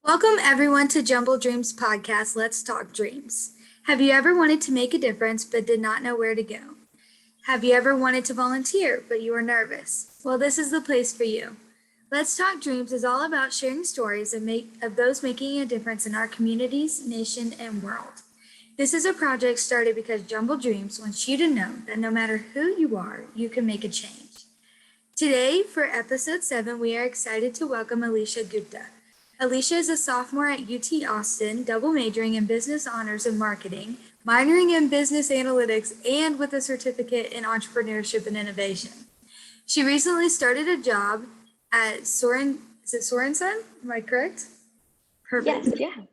Welcome everyone to Jumble Dreams podcast, Let's Talk Dreams. Have you ever wanted to make a difference but did not know where to go? Have you ever wanted to volunteer but you were nervous? Well, this is the place for you. Let's Talk Dreams is all about sharing stories of those making a difference in our communities, nation, and world. This is a project started because Jumble Dreams wants you to know that no matter who you are, you can make a change. Today, for episode 7, we are excited to welcome Alisha Gupta. Alisha is a sophomore at UT Austin, double majoring in business honors and marketing, minoring in business analytics, and with a certificate in entrepreneurship and innovation. She recently started a job at Sorenson? Am I correct? Perfect. Yes, yeah.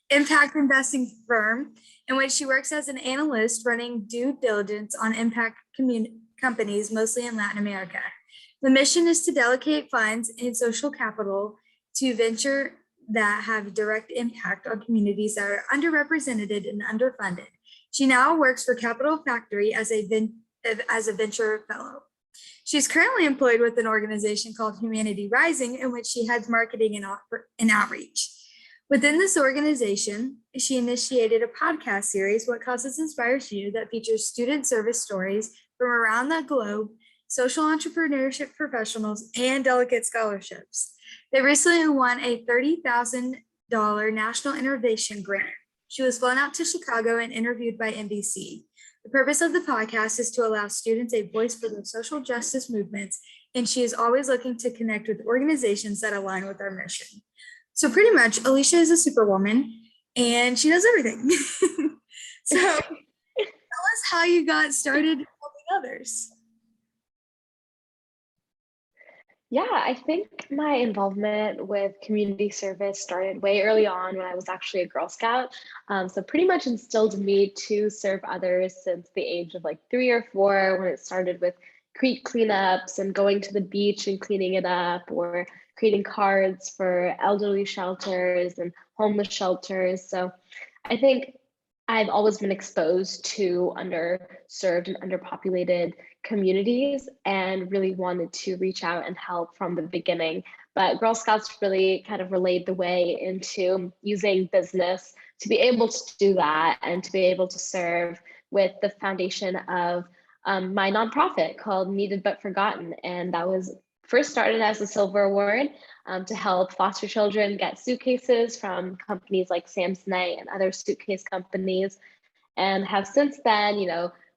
Impact Investing Firm, in which she works as an analyst running due diligence on impact companies, mostly in Latin America. The mission is to delegate funds and social capital to venture that have direct impact on communities that are underrepresented and underfunded. She now works for Capital Factory as a venture fellow. She's currently employed with an organization called Humanity Rising, in which she heads marketing and outreach. Within this organization, she initiated a podcast series, What Causes Inspires You, that features student service stories from around the globe, social entrepreneurship professionals, and delegate scholarships. They recently won a $30,000 National Innovation Grant. She was flown out to Chicago and interviewed by NBC. The purpose of the podcast is to allow students a voice for their social justice movements, and she is always looking to connect with organizations that align with our mission. So pretty much, Alisha is a superwoman, and she does everything. So tell us how you got started helping others. Yeah, I think my involvement with community service started way early on when I was actually a Girl Scout. So pretty much instilled in me to serve others since the age of like 3 or 4, when it started with creek cleanups and going to the beach and cleaning it up, or creating cards for elderly shelters and homeless shelters. So I think I've always been exposed to underserved and underpopulated communities and really wanted to reach out and help from the beginning. But Girl Scouts really kind of relayed the way into using business to be able to do that and to be able to serve with the foundation of my nonprofit called Needed But Forgotten. And that was first started as a silver award to help foster children get suitcases from companies like Samsonite and other suitcase companies, and have since then,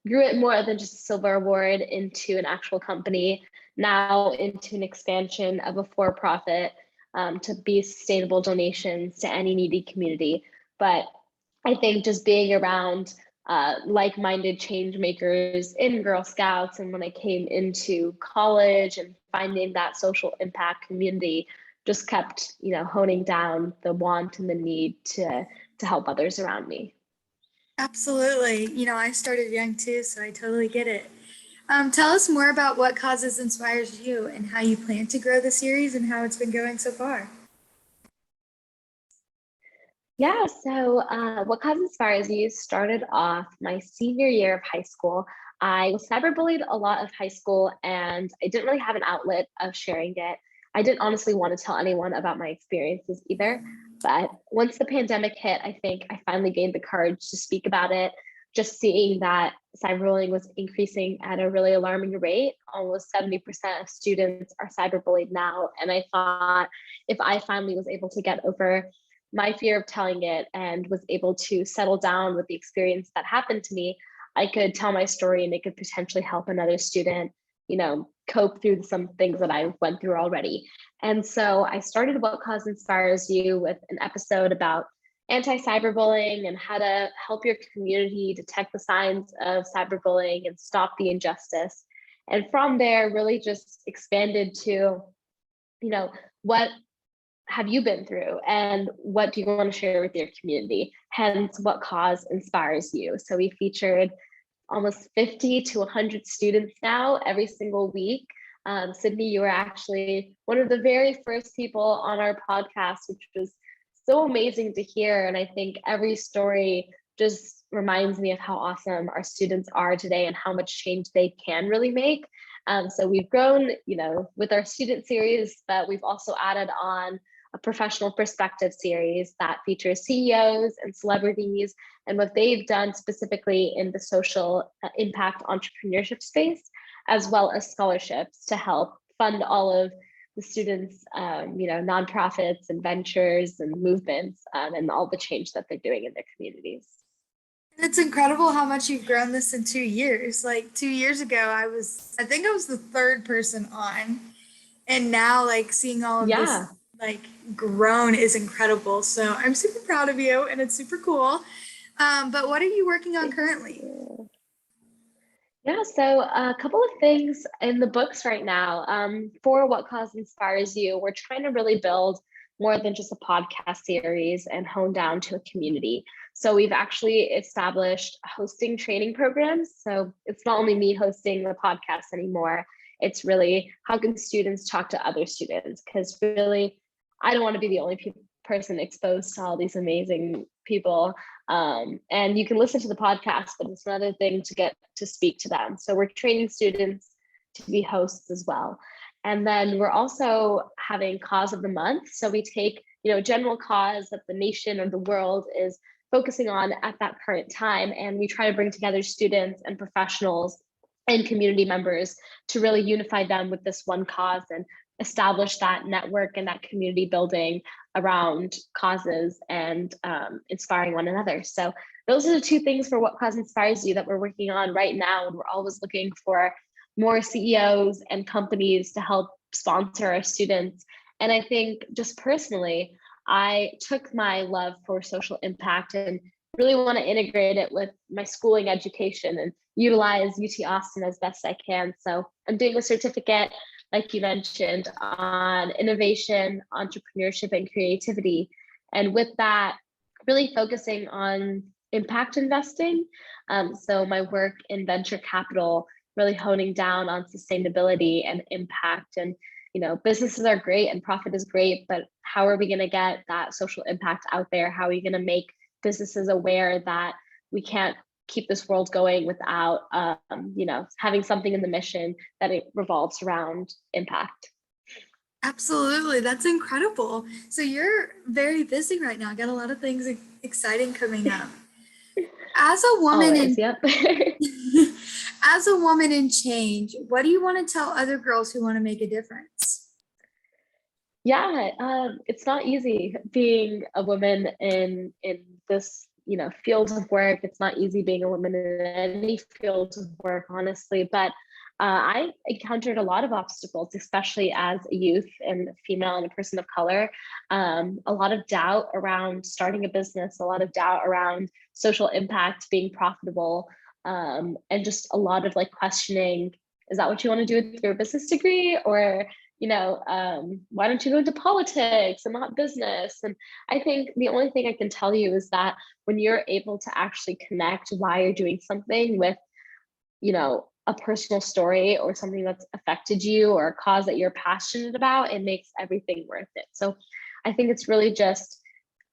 grew it more than just a silver award into an actual company, now into an expansion of a for-profit to be sustainable donations to any needy community. But I think just being around like-minded change makers in Girl Scouts, and when I came into college and finding that social impact community, just kept honing down the want and the need to help others around me. Absolutely. I started young too, so I totally get it. Tell us more about What Causes Inspires You and how you plan to grow the series and how it's been going so far. Yeah, so What Causes Inspires You started off my senior year of high school. I was cyberbullied a lot of high school, and I didn't really have an outlet of sharing it. I didn't honestly want to tell anyone about my experiences either. But once the pandemic hit, I think I finally gained the courage to speak about it, just seeing that cyberbullying was increasing at a really alarming rate. Almost 70% of students are cyberbullied now. And I thought, if I finally was able to get over my fear of telling it and was able to settle down with the experience that happened to me, I could tell my story and it could potentially help another student, cope through some things that I went through already. And so I started What Cause Inspires You with an episode about anti-cyberbullying and how to help your community detect the signs of cyberbullying and stop the injustice. And from there, really just expanded to, what have you been through and what do you want to share with your community? Hence, What Cause Inspires You. So we featured almost 50 to 100 students now every single week. Sydney, you were actually one of the very first people on our podcast, which was so amazing to hear. And I think every story just reminds me of how awesome our students are today and how much change they can really make. So we've grown, with our student series, but we've also added on a professional perspective series that features CEOs and celebrities and what they've done specifically in the social impact entrepreneurship space, as well as scholarships to help fund all of the students, nonprofits and ventures and movements, and all the change that they're doing in their communities. It's incredible how much you've grown this in 2 years. Like 2 years ago, I think I was the third person on. And now like seeing all of this like grown is incredible. So I'm super proud of you and it's super cool. But what are you working on currently? Yeah, so a couple of things in the books right now. For What Cause Inspires You, we're trying to really build more than just a podcast series and hone down to a community. So we've actually established hosting training programs. So it's not only me hosting the podcast anymore, it's really how can students talk to other students? Because really, I don't want to be the only person exposed to all these amazing people. And you can listen to the podcast, but it's another thing to get to speak to them. So we're training students to be hosts as well. And then we're also having cause of the month. So we take, a general cause that the nation or the world is focusing on at that current time. And we try to bring together students and professionals and community members to really unify them with this one cause and establish that network and that community building around causes and inspiring one another. So those are the two things for What Cause Inspires You that we're working on right now. And we're always looking for more CEOs and companies to help sponsor our students. And I think just personally, I took my love for social impact and really want to integrate it with my schooling education and utilize UT Austin as best I can. So I'm doing a certificate, like you mentioned, on innovation, entrepreneurship, and creativity. And with that, really focusing on impact investing. So my work in venture capital, really honing down on sustainability and impact. And businesses are great and profit is great, but how are we going to get that social impact out there? How are we going to make businesses aware that we can't keep this world going without, having something in the mission that it revolves around impact? Absolutely. That's incredible. So you're very busy right now. Got a lot of things exciting coming up. As a woman Always, yep. As a woman in change, what do you want to tell other girls who want to make a difference? Yeah, it's not easy being a woman in this field of work. It's not easy being a woman in any field of work, honestly. But I encountered a lot of obstacles, especially as a youth and a female and a person of color. A lot of doubt around starting a business, a lot of doubt around social impact, being profitable, and just a lot of questioning, is that what you want to do with your business degree? Or, why don't you go into politics and not business? And I think the only thing I can tell you is that when you're able to actually connect why you're doing something with, a personal story or something that's affected you or a cause that you're passionate about, it makes everything worth it. So I think it's really just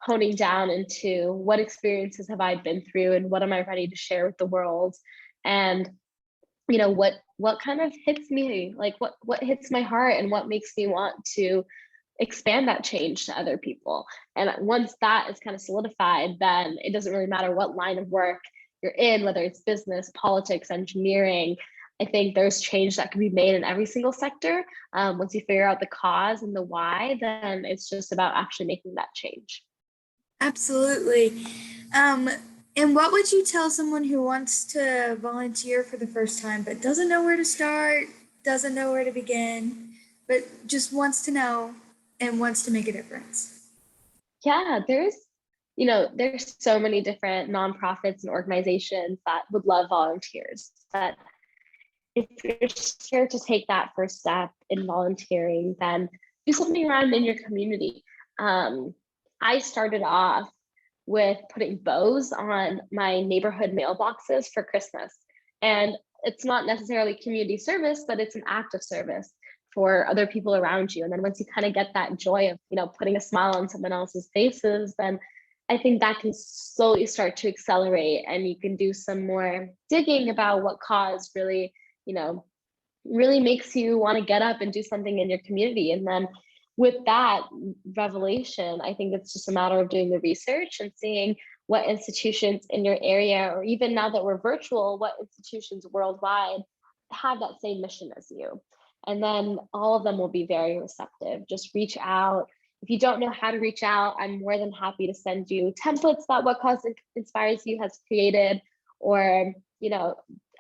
honing down into what experiences have I been through and what am I ready to share with the world? And, what kind of hits me, what hits my heart and what makes me want to expand that change to other people. And once that is kind of solidified, then it doesn't really matter what line of work you're in, whether it's business, politics, engineering. I think there's change that can be made in every single sector. Once you figure out the cause and the why, then it's just about actually making that change. Absolutely. And what would you tell someone who wants to volunteer for the first time, but doesn't know where to start, doesn't know where to begin, but just wants to know and wants to make a difference? Yeah, there's so many different nonprofits and organizations that would love volunteers. But if you're scared to take that first step in volunteering, then do something around in your community. I started off with putting bows on my neighborhood mailboxes for Christmas. And it's not necessarily community service, but it's an act of service for other people around you. And then once you kind of get that joy of, putting a smile on someone else's faces, then I think that can slowly start to accelerate and you can do some more digging about what cause really, really makes you want to get up and do something in your community. And then with that revelation, I think it's just a matter of doing the research and seeing what institutions in your area, or even now that we're virtual, what institutions worldwide have that same mission as you. And then all of them will be very receptive. Just reach out. If you don't know how to reach out, I'm more than happy to send you templates that What Cause Inspires You has created, or,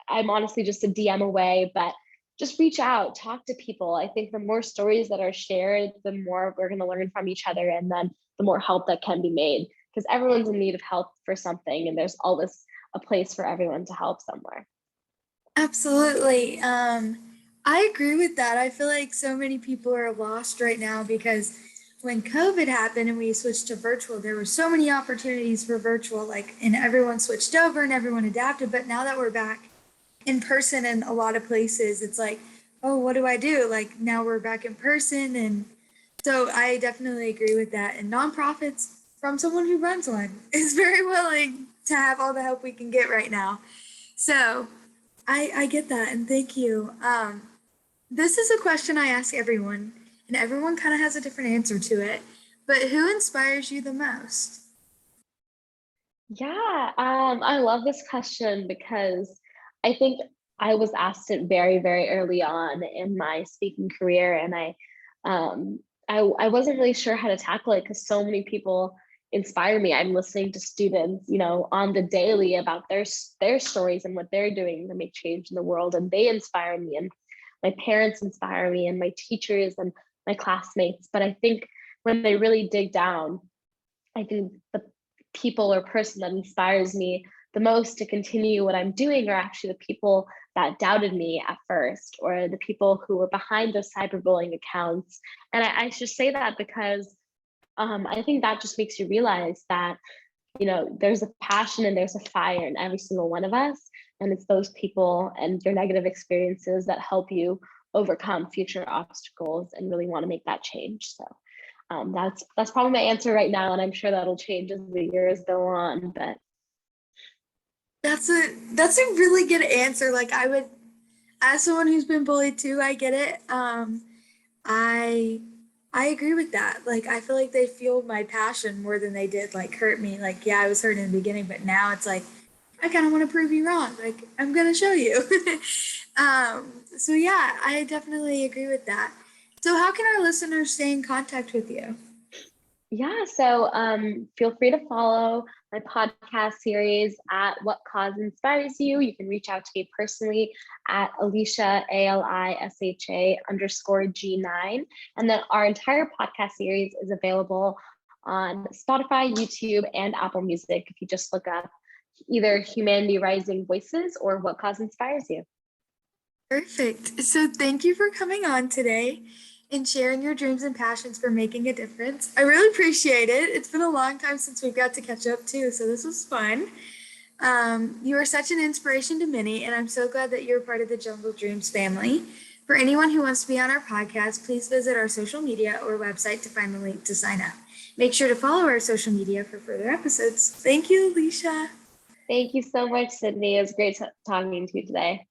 I'm honestly just a DM away, but just reach out, talk to people. I think the more stories that are shared, the more we're going to learn from each other, and then the more help that can be made, because everyone's in need of help for something, and there's always a place for everyone to help somewhere. Absolutely. I agree with that. I feel like so many people are lost right now because when COVID happened and we switched to virtual, there were so many opportunities for virtual, and everyone switched over and everyone adapted. But now that we're back in person in a lot of places, it's like, oh, what do I do? Now we're back in person. And so I definitely agree with that. And nonprofits, from someone who runs one, is very willing to have all the help we can get right now. So I get that, and thank you. This is a question I ask everyone, and everyone kind of has a different answer to it. But who inspires you the most? Yeah, I love this question because I think I was asked it very, very early on in my speaking career, and I wasn't really sure how to tackle it because so many people inspire me. I'm listening to students, on the daily about their stories and what they're doing to make change in the world, and they inspire me, and my parents inspire me, and my teachers and my classmates. But I think when they really dig down, I think the people or person that inspires me the most to continue what I'm doing are actually the people that doubted me at first, or the people who were behind those cyberbullying accounts. And I should say that because I think that just makes you realize that, there's a passion and there's a fire in every single one of us. And it's those people and your negative experiences that help you overcome future obstacles and really want to make that change. So that's probably my answer right now, and I'm sure that'll change as the years go on. But That's a really good answer. I would, as someone who's been bullied too, I get it. I I agree with that. I feel like they fueled my passion more than they did hurt me. Yeah, I was hurt in the beginning, but now it's I kind of want to prove you wrong. I'm gonna show you. So yeah, I definitely agree with that. So how can our listeners stay in contact with you? yeah, so feel free to follow my podcast series at What Cause Inspires You. You can reach out to me personally at Alisha, ALISHA _G9. And then our entire podcast series is available on Spotify, YouTube, and Apple Music if you just look up either Humanity Rising Voices or What Cause Inspires You. Perfect. So thank you for coming on today and sharing your dreams and passions for making a difference. I really appreciate it. It's been a long time since we've got to catch up too, so this was fun. You are such an inspiration to many, and I'm so glad that you're part of the Jungle Dreams family. For anyone who wants to be on our podcast, please visit our social media or website to find the link to sign up. Make sure to follow our social media for further episodes. Thank you, Alisha. Thank you so much, Sydney. It was great talking to you today.